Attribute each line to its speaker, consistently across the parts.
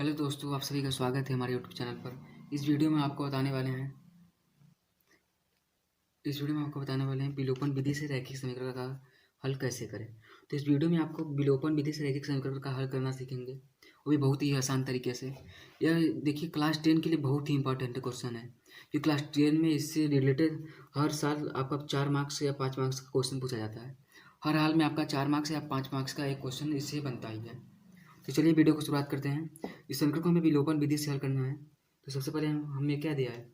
Speaker 1: Hello दोस्तों, आप सभी का स्वागत है हमारे यूट्यूब चैनल पर। इस वीडियो में आपको बताने वाले हैं विलोपन विधि से रैखिक समीकरण का हल कैसे करें। तो इस वीडियो में आपको विलोपन विधि से रैखिक समीकरण का हल करना सीखेंगे, वो भी बहुत ही आसान तरीके से। यह देखिए क्लास 10 के लिए बहुत ही इंपॉर्टेंट क्वेश्चन है, कि क्लास 10 में इससे रिलेटेड हर साल आपका 4 मार्क्स या 5 मार्क्स का क्वेश्चन पूछा जाता है। हर हाल में आपका 4 मार्क्स या 5 मार्क्स का एक क्वेश्चन इससे बनता ही है। तो चलिए वीडियो को शुरुआत करते हैं। इस समीकरण को हमें विलोपन विधि से हल करना है। तो सबसे पहले हमें क्या दिया है,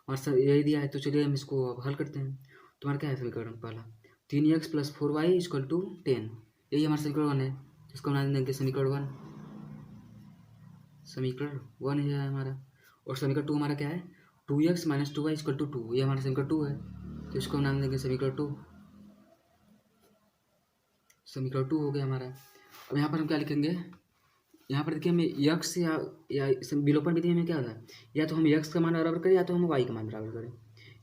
Speaker 1: और सर यही दिया है, तो चलिए हम इसको अब हल करते हैं। तुम्हारा क्या है समीकरण पहला, 3x + 4y = 10। यही हमारा समीकरण 1 है, इसको बना देंगे समीकरण 1। समीकरण 1 है हमारा। और समीकरण 2 हमारा क्या है, 2x - 2y = 2। ये हमारा समीकरण 2 है, तो इसको नाम देंगे समीकरण 2। समीकरण 2 हो गया हमारा। अब यहाँ पर हम क्या लिखेंगे, यहाँ पर देखिए हमें यक्स या विलोपन विधि में क्या होता है, या तो हम यक्स का मान बराबर करें या तो हम वाई का मान बराबर करें।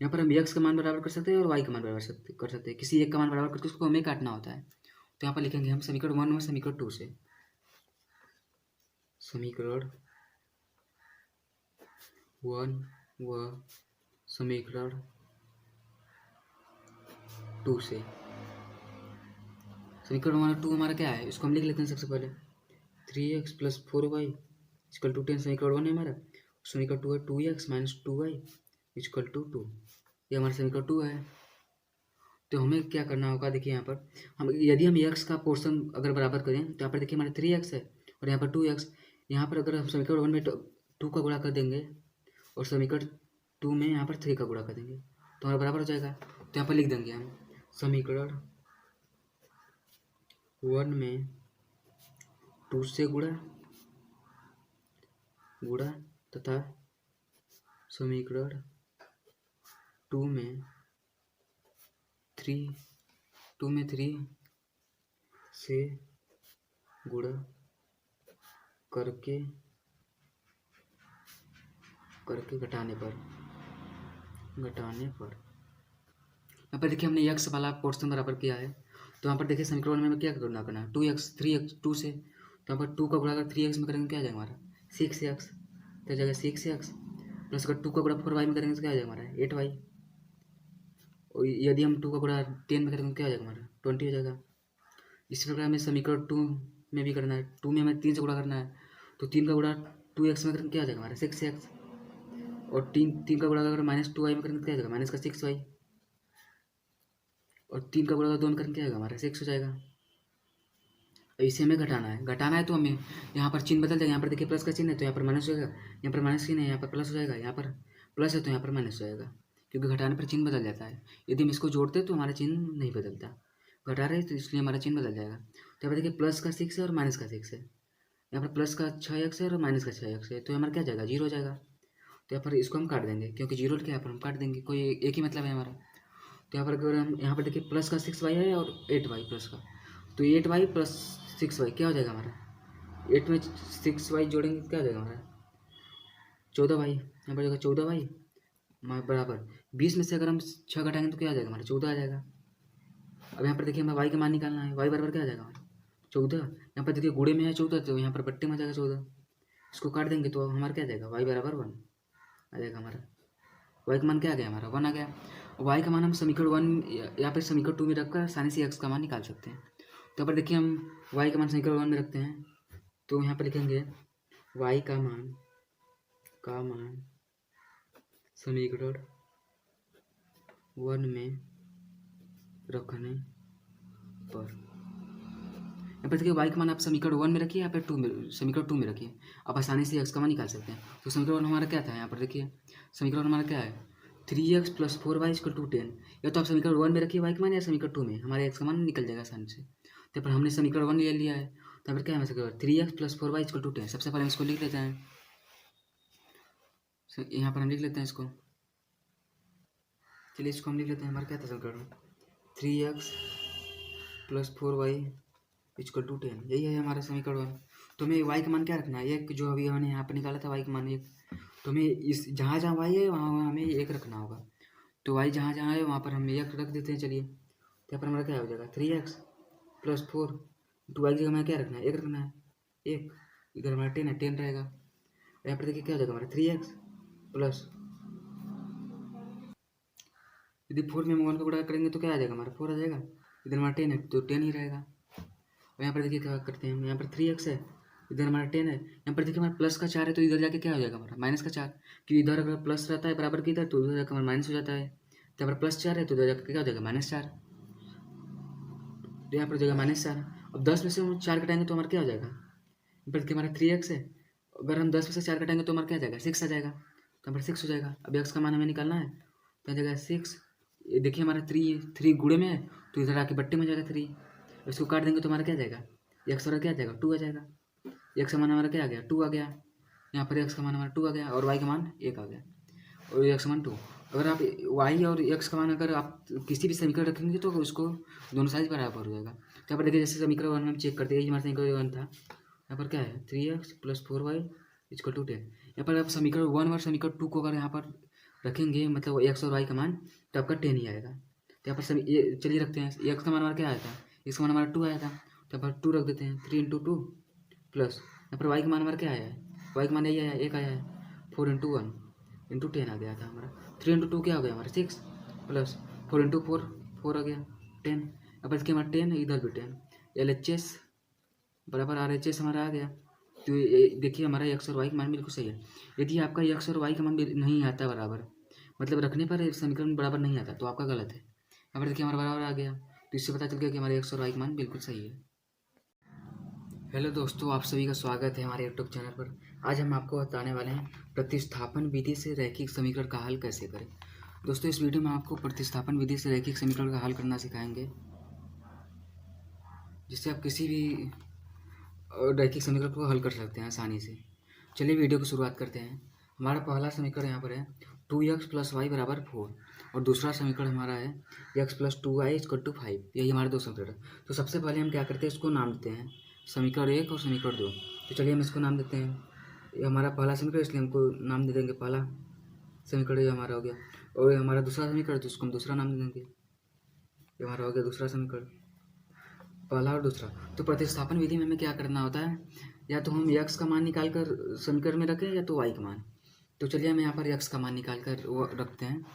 Speaker 1: यहाँ पर हम यक्स का मान बराबर कर सकते हैं और वाई का मान बराबर कर सकते हैं। किसी एक का मान बराबर करके उसको हमें काटना होता है। तो यहाँ पर लिखेंगे हम समीकरण 1 और समीकरण 2 से। समीकरण 1 व समीकरण 2 से। समीकरण 1 और 2 हमारा क्या है, इसको हम लिख लेते हैं सबसे पहले। 3x + 4y = 10 समीकरण 1 है हमारा। समीकरण 2 है 2x - 2y = 2। ये हमारा समीकरण 2 है। तो हमें क्या करना होगा, देखिए यहाँ पर हम यदि हम x का पोर्शन अगर बराबर करें तो यहाँ पर देखिए हमारे 3x है और यहाँ पर 2x। यहाँ पर अगर हम समीकरण 1 में 2 का गुणा कर देंगे और समीकरण 2 में यहाँ पर 3 का गुणा कर देंगे तो हमारा बराबर हो जाएगा। तो यहाँ पर लिख देंगे हम समीकरण 1 में 2 से गुणा तथा समीकरण 2 में 3 से गुणा करके घटाने पर यहाँ पर देखिए हमने x वाला पोर्शन बराबर किया है। तो यहाँ पर देखिए समीकरण में हमें क्या करना है, 2x 3x 2 से, तो यहाँ पर 2 का गुणा अगर 3x में करेंगे क्या आ जाएगा हमारा 6x। तो जाएगा 6x प्लस अगर 2 का गुणा 4y में करेंगे तो क्या आ जाएगा हमारा 8y। और यदि हम 2 का गुणा 10 में करेंगे तो क्या आ जाएगा हमारा 20 हो जाएगा। इसी प्रकार हमें समीकरण 2 में भी करना है। 2 में हमें 3 से गुणा करना है, तो 3 का गुणा 2x में करेंगे क्या आ जाएगा हमारा 6x। और 3 का गुणा अगर -2y में करेंगे तो क्या आ जाएगा -6y। और 3 का गुणा अगर 2 में करेंगे क्या आएगा हमारा 6 हो जाएगा। इसे हमें घटाना है तो हमें यहाँ पर चिन्ह बदल जाएगा। यहाँ पर देखिए प्लस का चिन्ह है तो यहाँ पर माइनस हो जाएगा, यहाँ पर माइनस चिन्ह है यहाँ पर प्लस हो जाएगा, यहाँ पर प्लस है तो यहाँ पर माइनस हो जाएगा, क्योंकि घटाने पर चिन्ह बदल जाता है। यदि हम इसको जोड़ते तो हमारा चिन्ह नहीं बदलता, घटा रहे तो इसलिए हमारा चिन्ह बदल जाएगा। तो यहाँ पर देखिए प्लस का 6 है और माइनस का 6 है, यहाँ पर प्लस का 6x है और माइनस का 6x है, तो हमारा क्या जाएगा 0 हो जाएगा। तो यहाँ पर इसको हम काट देंगे, क्योंकि 0 के यहाँ पर हम काट देंगे, कोई एक ही मतलब है हमारा। तो यहाँ पर अगर हम यहाँ पर देखिए प्लस का 6y है और 8y प्लस का, तो 8y + 6y क्या हो जाएगा हमारा, 8 में 6y जोड़ेंगे तो क्या हो जाएगा हमारा 14y। यहाँ पर जाएगा 14y बराबर 20 में से अगर हम 6 घटाएंगे तो क्या आ जाएगा हमारा 14 आ जाएगा। अब यहाँ पर देखिए हमें y का मान निकालना है, y बराबर क्या आ जाएगा हमारा 14। यहाँ पर देखिए गुणे में है 14 तो यहाँ पर बट्टे में आ जाएगा 14। इसको काट देंगे तो हमारा क्या आ जाएगा y बराबर 1 आ जाएगा हमारा। y का मान क्या आ गया हमारा 1 आ गया। y का मान हम समीकरण 1 या फिर समीकरण 2 में रखकर आसानी से x का मान निकाल सकते हैं। तो यहाँ पर देखिए हम y का मान समीकरण 1 में रखते हैं, तो यहाँ पर लिखेंगे y का मान समीकरण 1 में रखने पर, यहाँ पर देखिए y का मान आप समीकरण 1 में रखिए या फिर समीकरण 2 में रखिए, आप आसानी से x का मान निकाल सकते हैं। तो समीकरण हमारा क्या था, यहाँ पर देखिए समीकरण हमारा क्या है 3x + 4y = 10। या तो आप समीकरण 1 में रखिए y का मान, या समीकरण 2 में, हमारे x का मान निकल जाएगा आसानी से। तो पर हमने समीकरण 1 ले लिया है, तो यहाँ पर क्या है 3x + 4y = 10। सबसे पहले हम इसको लिख लेते हैं, यहाँ पर हम लिख लेते हैं इसको। चलिए इसको हम लिख लेते हैं, हमारा क्या था समीकरण 3x + 4y = 10। यही है हमारा समीकरण 1। तो हमें y का मान क्या रखना है, एक जो अभी हमने यहाँ पर निकाला था y का मान 1, तो हमें इस जहाँ जहाँ y है वहाँ वहाँ हमें 1 रखना होगा। तो y जहाँ जहाँ है वहाँ पर हम 1 रख देते हैं। चलिए यहाँ पर हमारा क्या हो जाएगा 3x + 4, तो y की जगह हमें क्या रखना है 1 रखना है, 1 इधर हमारा 10 है 10 रहेगा। यहाँ पर देखिए क्या हो जाएगा हमारा 3x प्लस, यदि 4 में 1 का गुणा करेंगे तो क्या आ जाएगा हमारा 4 आ जाएगा। इधर हमारा 10 है तो 10 ही रहेगा। और यहाँ पर देखिए क्या करते हैं हम, यहाँ पर 3x है, इधर हमारा 10 है, यहाँ पर देखिए हमारा प्लस का 4 है तो इधर जाके क्या हो जाएगा हमारा माइनस का 4, क्योंकि इधर अगर प्लस रहता है बराबर की इधर तो उधर जाकर हमारा माइनस हो जाता है। तो यहाँ पर +4 है तो उधर जाकर क्या हो जाएगा -4, तो यहाँ पर हो जाएगा -4। अब 10 में से हम 4 घटाएंगे तो हमारा क्या हो जाएगा, यहाँ पर देखिए हमारा 3x है, अगर हम 10 में से 4 घटाएंगे तो हमारा क्या आ जाएगा 6 आ जाएगा, तो यहाँ पर 6 हो जाएगा। अब x का मान हमें निकालना है तो आ जाएगा 6। ये देखिए हमारा 3 गुणे में है तो इधर आके बट्टे में जाएगा 3, इसको काट देंगे तो हमारा क्या आ जाएगा x और क्या आ जाएगा 2 आ जाएगा। x का मान हमारा क्या आ गया 2 आ गया, यहाँ पर x का मान हमारा 2 आ गया और y का मान 1 आ गया और x का मान 2। अगर आप y और x का मान अगर आप किसी भी समीकरण रखेंगे तो उसको दोनों साइज बराबर हो जाएगा। तो यहाँ पर देखिए जैसे समीकरण 1 हम चेक करते हैं, हमारा समीकरण 1 था, यहाँ पर क्या है 3x + 4y = 10। यहाँ पर आप समीकरण 1 और समीकरण 2 को अगर यहाँ पर रखेंगे मतलब x और y का मान तो आपका 10 ही आएगा। तो यहाँ पर ये चलिए रखते हैं, x का मान हमारा क्या आया था, x का मान हमारा 2 आया था तो यहाँ पर 2 रख देते हैं, 3 × 2 प्लस यहाँ पर y का मान हमारा क्या आया है, y का मान यही आया 1 आया है, 4 × 1 × 10 आ गया था हमारा, 3 × 2 क्या हो गया हमारा 6 प्लस 4 × 4 4 आ गया 10। अब इसके हमारा 10 इधर भी 10, LHS बराबर RHS हमारा आ गया। तो देखिए हमारा x और y का मान बिल्कुल सही है। यदि आपका x और y का मान नहीं आता बराबर, मतलब रखने पर समीकरण बराबर नहीं आता तो आपका गलत है। यहाँ पर देखिए हमारा बराबर आ गया तो इससे पता चल गया कि हमारे x और y का मान बिल्कुल सही है। हेलो दोस्तों, आप सभी का स्वागत है हमारे यूट्यूब चैनल पर। आज हम आपको बताने वाले हैं प्रतिस्थापन विधि से रैखिक समीकरण का हल कैसे करें। दोस्तों इस वीडियो में आपको प्रतिस्थापन विधि से रैखिक समीकरण का हल करना सिखाएंगे, जिससे आप किसी भी रैखिक समीकरण को हल कर सकते हैं आसानी से। चलिए वीडियो की शुरुआत करते हैं। हमारा पहला समीकरण यहाँ पर है 2x + y = 4 और दूसरा समीकरण हमारा है x + 2y = 5। यही हमारे दो समीकरण। तो सबसे पहले हम क्या करते हैं, इसको नाम देते हैं समीकरण 1 और समीकरण 2। तो चलिए हम इसको नाम देते हैं, ये हमारा पहला समीकरण इसलिए हमको नाम दे देंगे पहला समीकरण, ये हमारा हो गया। और ये हमारा दूसरा समीकरण तो इसको हम दूसरा नाम दे देंगे, ये हमारा हो गया दूसरा समीकरण, पहला और दूसरा। तो प्रतिस्थापन विधि में हमें क्या करना होता है, या तो हम x का मान निकाल कर समीकरण में रखें या तो y का मान। तो चलिए हम यहाँ पर x का मान निकाल कर वो रखते हैं।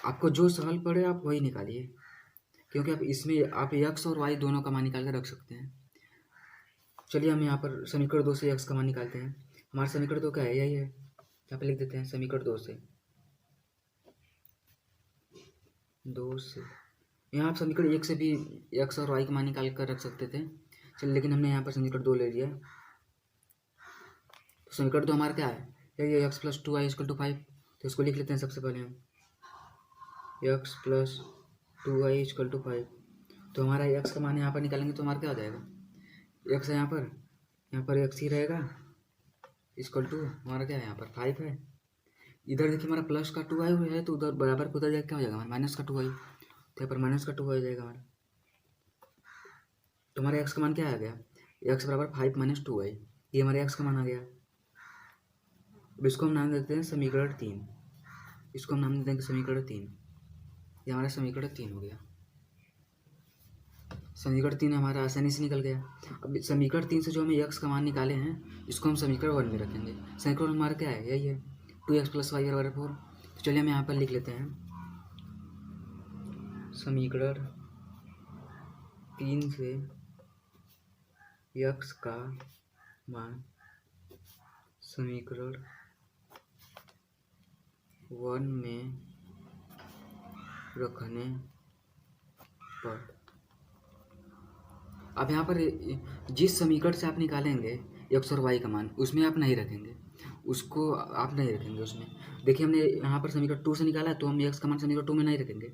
Speaker 1: आपको जो सहल पड़े आप वही निकालिए, क्योंकि आप इसमें आप x और y दोनों का मान निकाल कर रख सकते हैं। चलिए हम यहाँ पर समीकरण 2 से x का मान निकालते हैं। हमारा समीकरण 2 क्या है, यही है, यहाँ पर लिख देते हैं समीकरण 2 से यहाँ आप समीकरण 1 से भी x और y का मान निकाल कर रख सकते थे। चलिए लेकिन हमने यहाँ पर समीकरण 2 ले लिया। तो समीकरण 2 हमारा क्या है, यही x + 2y = 5। तो इसको लिख लेते हैं सबसे पहले हम x + 2y = 5। तो हमारा x का मान यहाँ पर निकालेंगे तो हमारा क्या हो जाएगा, x है यहाँ पर x ही रहेगा, = हमारा क्या है यहाँ पर 5 है। इधर देखिए हमारा प्लस का 2y है तो उधर बराबर को उधर जाकर क्या हो जाएगा हमारा माइनस का 2y, तो यहाँ पर माइनस का 2y हो जाएगा हमारा। तो हमारे x का मान क्या आ गया, x = 5 - 2y, ये हमारे x का मान आ गया। अब इसको हम नाम देते हैं समीकरण 3, इसको हम नाम देते हैं समीकरण 3, ये हमारा समीकरण 3 हो गया। समीकरण 3 हमारा आसानी से निकल गया। अब समीकरण 3 से जो हमें x का मान निकाले हैं इसको हम समीकरण 1 में रखेंगे। समीकरण हमारा क्या है, यही है 2x + y = 4। तो चलिए हम यहाँ पर लिख लेते हैं समीकरण 3 से x का मान समीकरण 1 में रखने पर, अब यहाँ पर जिस समीकरण से आप निकालेंगे x और y का मान उसमें आप नहीं रखेंगे, उसको आप नहीं रखेंगे उसमें। देखिए हमने यहाँ पर समीकरण 2 से निकाला तो हम x का मान समीकरण 2 में नहीं रखेंगे,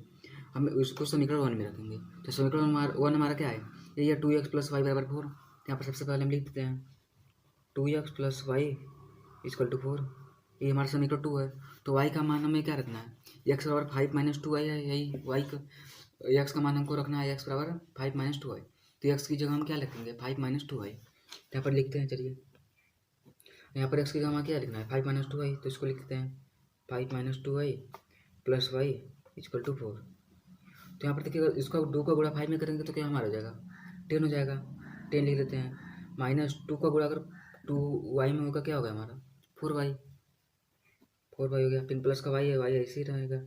Speaker 1: हम उसको समीकरण 1 में रखेंगे। तो समीकरण 1 हमारा क्या है, यही है 2x + y = 4। यहाँ पर सबसे पहले हम लिख देते हैं 2x + y = 4, ये हमारा समीकरण 2 है। तो y का मान हमें क्या रखना है, x = 5 - 2y है, यही y का x का मान हमको रखना है x = 5 - 2y। तो x की जगह हम क्या लिखेंगे 5 - 2y, यहाँ पर लिखते हैं। चलिए यहाँ पर x की जगह क्या लिखना है 5 - 2y, तो इसको लिखते हैं 5 - 2y + y = 4। तो यहाँ पर देखिए इसका 2 का गुणा 5 में करेंगे तो क्या हमारा हो जाएगा 10 हो जाएगा, 10 लिख लेते हैं। -2 का गुणा अगर 2y में होगा क्या होगा हमारा 4y हो गया, फिर प्लस का y है, y ऐसे ही रहेगा,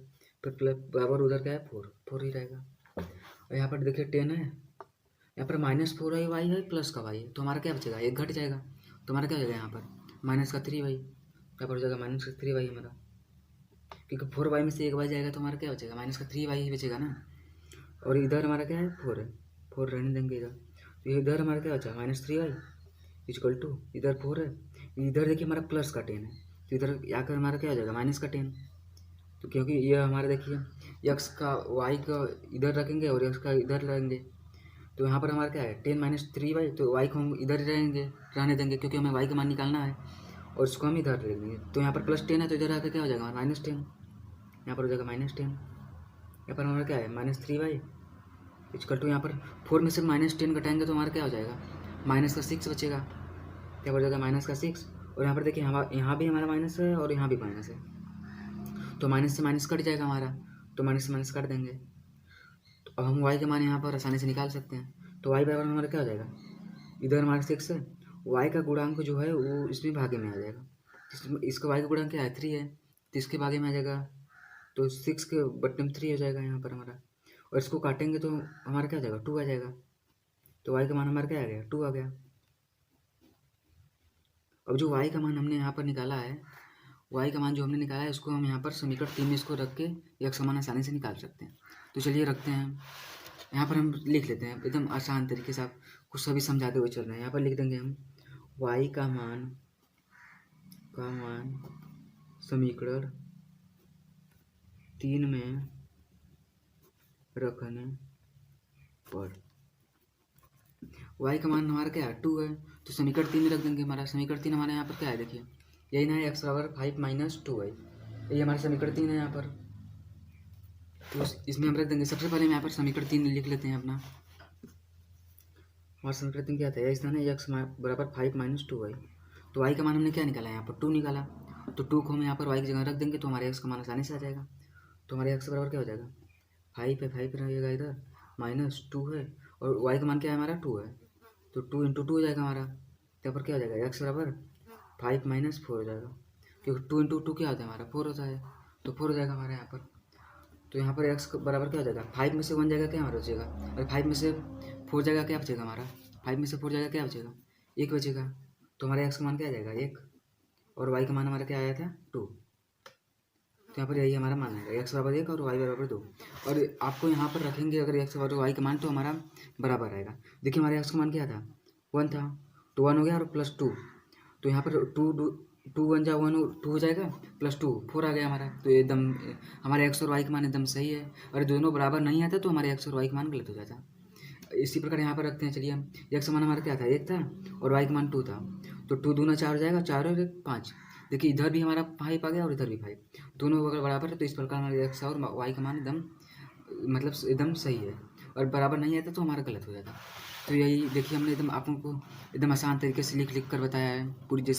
Speaker 1: फिर प्लस बराबर उधर क्या है 4 ही रहेगा। और यहाँ पर देखिए 10 है, यहाँ पर -4y है प्लस का y है, तो हमारा क्या बचेगा, एक घट जाएगा, तो हमारा क्या हो जाएगा यहाँ पर -3y, यहाँ पर हो जाएगा -3y हमारा, क्योंकि 4y में से एक y जाएगा तो हमारा क्या बचेगा -3y ही बचेगा ना। और इधर हमारा क्या है 4 है, 4 रहने देंगे इधर, तो इधर हमारा क्या बचा -3y इक्वल टू, इधर 4 है, इधर देखिए हमारा प्लस का 10 है, तो इधर आकर हमारा क्या हो जाएगा -10, तो क्योंकि ये हमारे देखिए x का y का इधर रखेंगे और x का इधर रहेंगे, तो यहाँ पर हमारा क्या है 10 - 3y, तो y को हम इधर ही रहने देंगे क्योंकि हमें y का मान निकालना है, और इसको हम इधर ले लेंगे, तो यहाँ पर +10 है तो इधर आकर क्या हो जाएगा -10, यहाँ पर हो जाएगा -10, यहाँ पर हमारा क्या है -3y इक्वल टू, यहाँ पर 4 में से -10 घटाएंगे तो हमारा क्या हो जाएगा -6 बचेगा, क्या हो जाएगा -6, और यहाँ पर देखिए यहाँ भी हमारा माइनस है और यहाँ भी माइनस है, तो माइनस से माइनस कट जाएगा हमारा, तो माइनस से माइनस काट देंगे, तो अब हम y के मान यहाँ पर आसानी से निकाल सकते हैं, तो y बराबर हमारा क्या हो जाएगा, इधर हमारा 6 है, y का गुणांक जो है वो इसमें भागे में आ जाएगा, इसका y का गुणांक क्या है 3 है, तो इसके भागे में आ जाएगा, तो 6 के बट्टे में 3 हो जाएगा यहाँ पर हमारा, और इसको काटेंगे तो हमारा क्या आ जाएगा 2 आ जाएगा, तो y का मान हमारा क्या आ गया 2 आ गया। अब जो y का मान हमने यहाँ पर निकाला है, y का मान जो हमने निकाला है उसको हम यहाँ पर समीकरण 3 में इसको रख के एक समान आसानी से निकाल सकते हैं, तो चलिए रखते हैं, यहाँ पर हम लिख लेते हैं एकदम आसान तरीके से, आप कुछ सभी समझाते हुए चल रहे हैं, यहाँ पर लिख देंगे हम y का मान समीकरण 3 में रखने पर, y का मान हमारा क्या है 2 है, तो समीकरण 3 में रख देंगे, हमारा समीकरण 3 हमारे यहाँ पर क्या है देखिए यही ना है, x बराबर 5 - 2y, ये हमारा समीकरण 3 है यहाँ पर, तो इसमें हम रख देंगे, सबसे पहले हम यहाँ पर समीकरण 3 लिख लेते हैं अपना, हमारा समीकरण 3 क्या आता है, इस तरह x बराबर 5 - 2y, तो y का मान हमने क्या निकाला यहाँ पर 2 निकाला, तो 2 को हम यहाँ पर y की जगह रख देंगे तो हमारे x का मान आसानी से आ जाएगा, तो हमारे x बराबर क्या हो जाएगा 5 है, 5 रहेगा इधर -2 है, और y का मान क्या है हमारा 2 है, तो 2 × 2 हो जाएगा हमारा, यहाँ पर क्या हो जाएगा x बराबर 5 - 4 हो जाएगा, क्योंकि 2 × 2 क्या होता है हमारा 4 होता है, तो 4 हो जाएगा हमारे यहाँ पर, तो यहाँ पर x बराबर क्या हो जाएगा 5 में से 1 जाएगा क्या हमारा बचेगा, और 5 में से 4 जाएगा क्या बचेगा हमारा, 5 में से 4 जाएगा क्या बचेगा 1 बचेगा, तो हमारे x का मान क्या आ जाएगा 1, और y का मान हमारा क्या आया था 2, तो यहाँ पर यही हमारा मान आएगा x बराबर 1 और y बराबर 2, और आपको यहाँ पर रखेंगे अगर x बराबर y का मान तो हमारा बराबर आएगा, देखिए हमारे x का मान क्या था 1 था, तो 1 हो गया और +2, तो यहाँ पर 2 1 जा 1 2 हो जाएगा, +2 4 आ गया हमारा, तो एकदम हमारे x और y का मान एकदम सही है, और दोनों बराबर नहीं आता तो हमारे x और y का मान गलत हो जाता। इसी प्रकार यहाँ पर रखते हैं, चलिए हम x का मान हमारा क्या था 1 था और y का मान 2 था, तो 2 दूना 4 हो जाएगा, 4 और 1 5, देखिए इधर भी हमारा 5 आ गया और इधर भी 5, दोनों अगर बराबर है तो इस प्रकार हमारे x और y का मान एकदम मतलब एकदम सही है, और बराबर नहीं आता तो हमारा गलत हो जाता। तो यही देखिए हमने एकदम आप लोगों को एकदम आसान तरीके से लिख कर बताया है पूरी